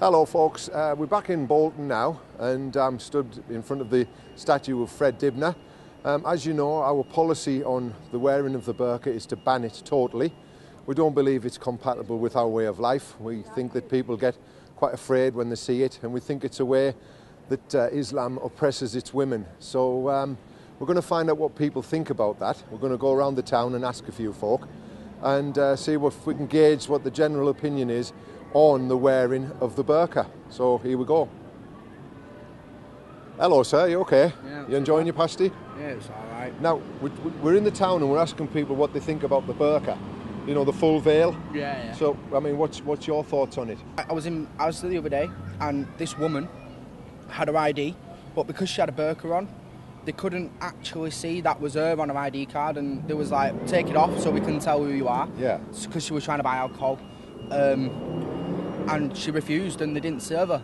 Hello folks, we're back in Bolton now and I'm stood in front of the statue of Fred Dibnah. As you know, our policy on the wearing of the burqa is to ban it totally. We don't believe it's compatible with our way of life. We think that people get quite afraid when they see it, and we think it's a way that Islam oppresses its women. So we're going to find out what people think about that. We're going to go around the town and ask a few folk and see if we can gauge what the general opinion is on the wearing of the burqa. So here we go. Hello sir, you okay? Yeah. You enjoying your pasty? Yeah, it's alright. Now, we're in the town and we're asking people what they think about the burqa. You know, the full veil? Yeah. So, I mean, what's your thoughts on it? I was there the other day and this woman had her ID, but because she had a burqa on, they couldn't actually see that was her on her ID card, and they was like, take it off so we can tell who you are. Yeah. Because she was trying to buy alcohol. And she refused and they didn't serve her.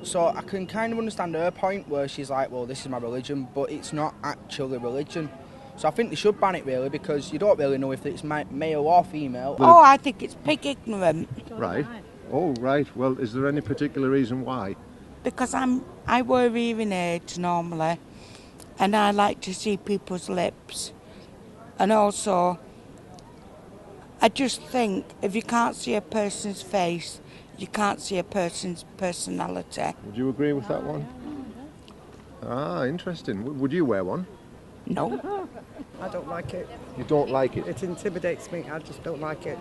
So I can kind of understand her point where she's like, well, this is my religion, but it's not actually religion. So I think they should ban it really, because you don't really know if it's male or female. Oh, I think it's pig ignorant. Right. Oh, right. Well, is there any particular reason why? Because I wear hearing aids normally, and I like to see people's lips. And also, I just think if you can't see a person's face, you can't see a person's personality. Would you agree with that one? Ah, interesting. Would you wear one? No. I don't like it. You don't like it? It intimidates me. I just don't like it.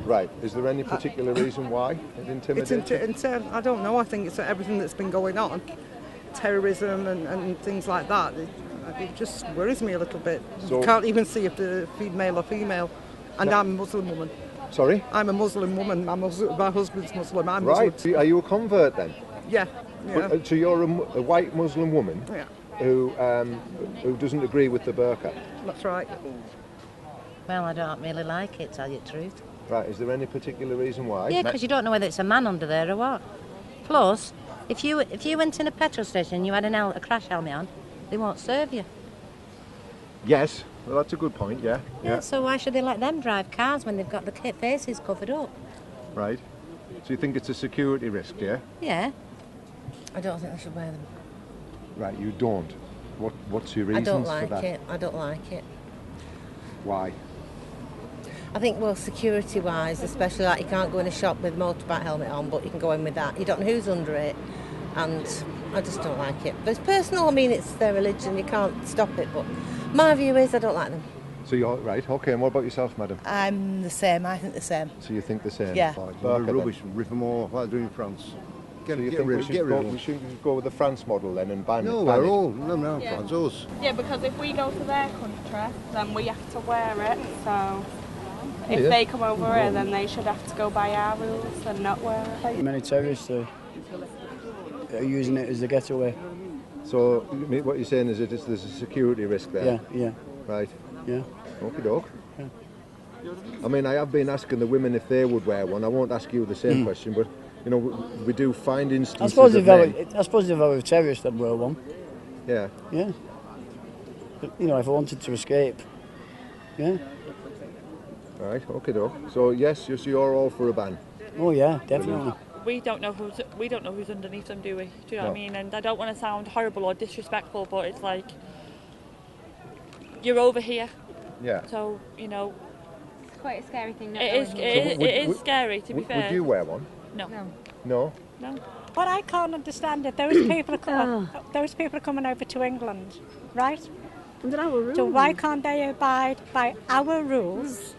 Right. Is there any particular reason why it intimidates you? I don't know. I think it's everything that's been going on. Terrorism and things like that. It just worries me a little bit. So, you can't even see if they're male or female. And I'm a Muslim woman. Sorry? I'm a Muslim woman. My husband's Muslim. I'm right. Muslim. Are you a convert then? Yeah. But, so you're a white Muslim woman? Yeah. Who doesn't agree with the burqa? That's right. Well, I don't really like it, tell you the truth. Right, is there any particular reason why? Yeah, because you don't know whether it's a man under there or what. Plus, if you went in a petrol station and you had a crash helmet on, they won't serve you. Yes, well that's a good point, yeah. Yeah, so why should they let them drive cars when they've got the faces covered up? Right. So you think it's a security risk, yeah? Yeah. I don't think they should wear them. Right, you don't. What's your reasons for that? I don't like it. Why? I think, well, security-wise, especially like you can't go in a shop with a motorbike helmet on, but you can go in with that. You don't know who's under it, and I just don't like it. But it's personal. I mean, it's their religion. You can't stop it. But my view is I don't like them. So you're right. Okay. And what about yourself, madam? I'm the same. I think the same. So you think the same? Yeah. Burqa, Rubbish. Rip them all like they do in France. So you think we should go with the France model then and ban it? No, ban we're it? all France, us. Yeah, because if we go to their country, then we have to wear it. So if they come over here, then they should have to go by our rules and not wear it. Many terrorists are using it as a getaway. So what you're saying is that there's a security risk there? Yeah. Right. Yeah. Okie doke. Yeah. I mean, I have been asking the women if they would wear one. I won't ask you the same question, but you know, we do find instances. I suppose of if I were a terrorist, I'd wear one. Yeah. Yeah. But, you know, if I wanted to escape. Yeah. Right. Okay, doke. So yes, you're all for a ban. Oh yeah, definitely. We don't know who's underneath them, do we? Do you know what I mean? And I don't want to sound horrible or disrespectful, but it's like you're over here. Yeah. So you know. It's quite a scary thing. It is scary, to be fair. Would you wear one? No. No. What I can't understand is those people are coming over to England, right? Under our rules. So why can't they abide by our rules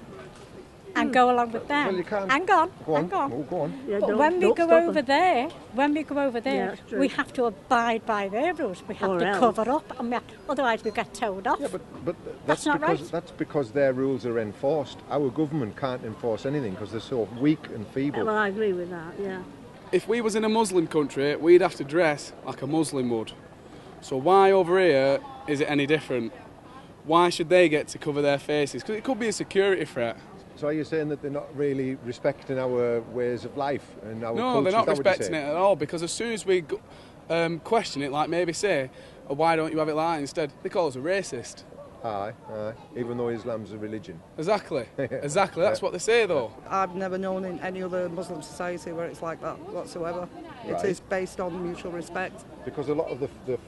and go along with them? Well, you can't. Hang on. Oh, go on. Yeah, but when we go over there, we have to abide by their rules. We have to cover up, and otherwise we get towed off. Yeah, but that's not right. That's because their rules are enforced. Our government can't enforce anything because they're so weak and feeble. Well, I agree with that. Yeah. If we was in a Muslim country, we'd have to dress like a Muslim would. So why over here is it any different? Why should they get to cover their faces? Because it could be a security threat. So are you saying that they're not really respecting our ways of life and our culture? No, they're not respecting it at all, because as soon as we question it, like maybe say, oh, why don't you have it like that instead, they call us a racist. Aye, aye. Even though Islam's a religion. Exactly. Exactly. That's what they say, though. I've never known in any other Muslim society where it's like that whatsoever. Right. It is based on mutual respect. Because a lot of the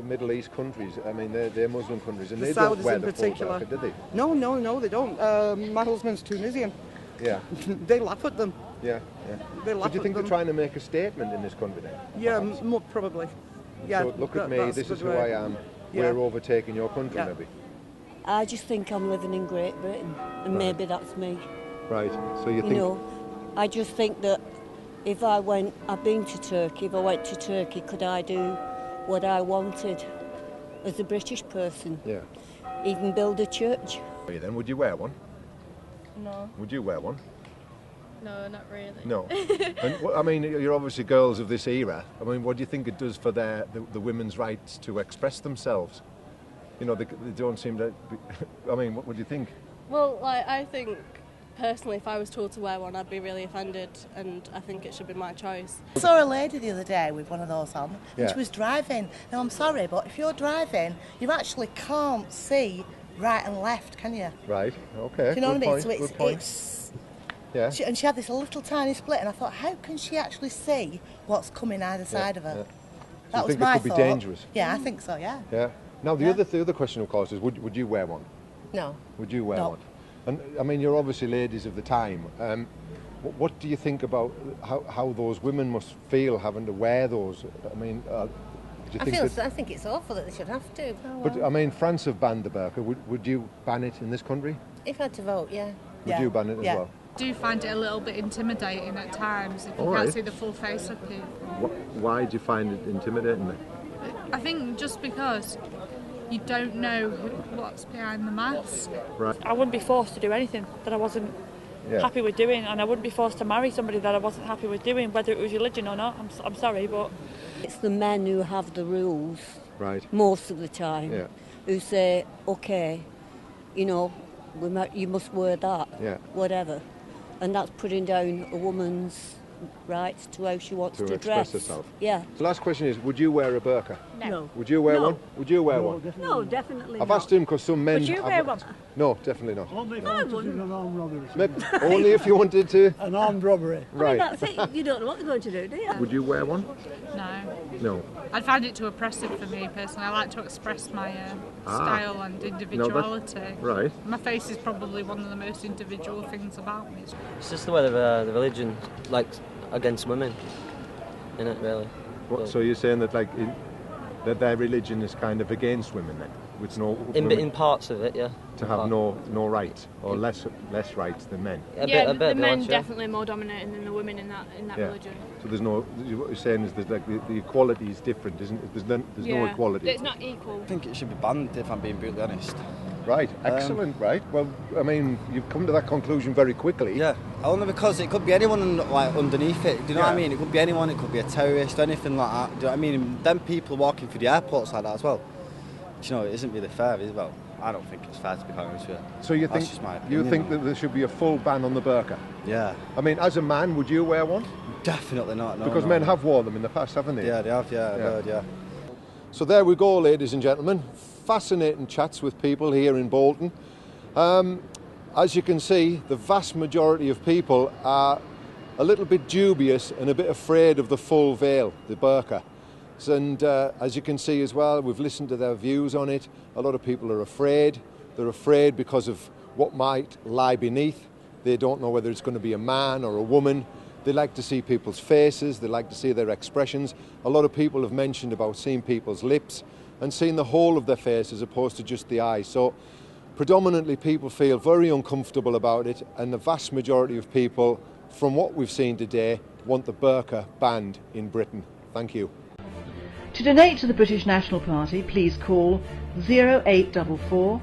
Middle East countries, I mean, they're Muslim countries, and The they don't Saudis wear in the particular. full burqa, do they? No, they don't. My husband's Tunisian. Yeah. They laugh at them. Yeah, yeah. They laugh But do you at think them. they're trying to make a statement in this country then? Yeah, perhaps? probably. Yeah. So look at me, that's this the is who way. I am. Yeah. We're overtaking your country, Yeah. maybe. I just think I'm living in Great Britain, and Right. maybe that's me. Right. So you You think? know, I just think that if I've been to Turkey, if I went to Turkey, could I do what I wanted as a British person? Yeah. Even build a church? Then would you wear one? No. Would you wear one? No, not really. No. And I mean, you're obviously girls of this era. I mean, what do you think it does for the women's rights to express themselves? You know, they don't seem to. I mean, what do you think? Well, like, I think personally, if I was told to wear one, I'd be really offended, and I think it should be my choice. I saw a lady the other day with one of those on, and Yeah. she was driving. Now, I'm sorry, but if you're driving, you actually can't see right and left, can you? Right. Okay. Do you know good what I mean? point, So good point. it's Yeah. and she had this little tiny split, and I thought, how can she actually see what's coming either side of her? yeah. That you was think my it could thought. be dangerous? Yeah, I think so. Yeah. Yeah. Now the other question, of course, is would you wear one? No. Would you wear No. one? And I mean, you're obviously ladies of the time. What do you think about how those women must feel having to wear those? I mean, do you think that, I think it's awful that they should have to. But I mean, France have banned the burqa. Would you ban it in this country? If I had to vote, yeah. Would you ban it as well? I do find it a little bit intimidating at times if you All can't right. see the full face of people. Why do you find it intimidating then? I think just because you don't know what's behind the mask. Right. I wouldn't be forced to do anything that I wasn't happy with doing, and I wouldn't be forced to marry somebody that I wasn't happy with doing, whether it was religion or not. I'm sorry, but It's the men who have the rules, right? Most of the time, Yeah. who say, okay, you know, you must wear that, Yeah. whatever. And that's putting down a woman's rights to how she wants to express dress. herself. Yeah. The last question is, would you wear a burqa? No. Would you wear No. one? Would you wear one? No, definitely I've not. asked him because some men. Would you wear one? No, definitely not. Only if I you wanted wouldn't. an armed robbery. Maybe, only if you wanted to. An armed robbery. Right. That's it. You don't know what they're going to do, do you? Would you wear one? No. No. I'd find it too oppressive for me personally. I like to express my style and individuality. right. My face is probably one of the most individual things about me. It's just the way the religion, like, against women, innit, really. So you're saying that that their religion is kind of against women then, with no In parts of it, yeah. to have no rights or less rights than men. The men definitely more dominating than the women in that Yeah. religion. So there's no. What you're saying is that the equality is different, isn't it? There's no equality. It's not equal. I think it should be banned, if I'm being brutally honest. Right, excellent, right. Well, I mean, you've come to that conclusion very quickly. Yeah, only because it could be anyone underneath it, do you know what I Yeah. mean? It could be anyone, it could be a terrorist, anything like that, do you know what I mean? And them people walking through the airports like that as well, do you know, it isn't really fair, is it? Well, I don't think it's fair, to be quite honest with you. So you That's think just my opinion. you think that there should be a full ban on the burqa? Yeah. I mean, as a man, would you wear one? Definitely not, no. Because no. men have worn them in the past, haven't they? Yeah, they have, yeah, I've heard, yeah. So there we go, ladies and gentlemen. Fascinating chats with people here in Bolton. As you can see, the vast majority of people are a little bit dubious and a bit afraid of the full veil, the burqa. And as you can see as well, we've listened to their views on it. A lot of people are afraid. They're afraid because of what might lie beneath. They don't know whether it's going to be a man or a woman. They like to see people's faces. They like to see their expressions. A lot of people have mentioned about seeing people's lips and seeing the whole of their face as opposed to just the eyes. So predominantly people feel very uncomfortable about it, and the vast majority of people, from what we've seen today, want the burqa banned in Britain. Thank you. To donate to the British National Party, please call 0844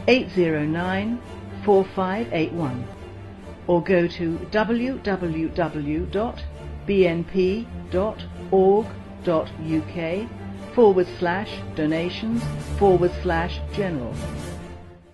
809 4581 or go to www.bnp.org.uk/donations/general.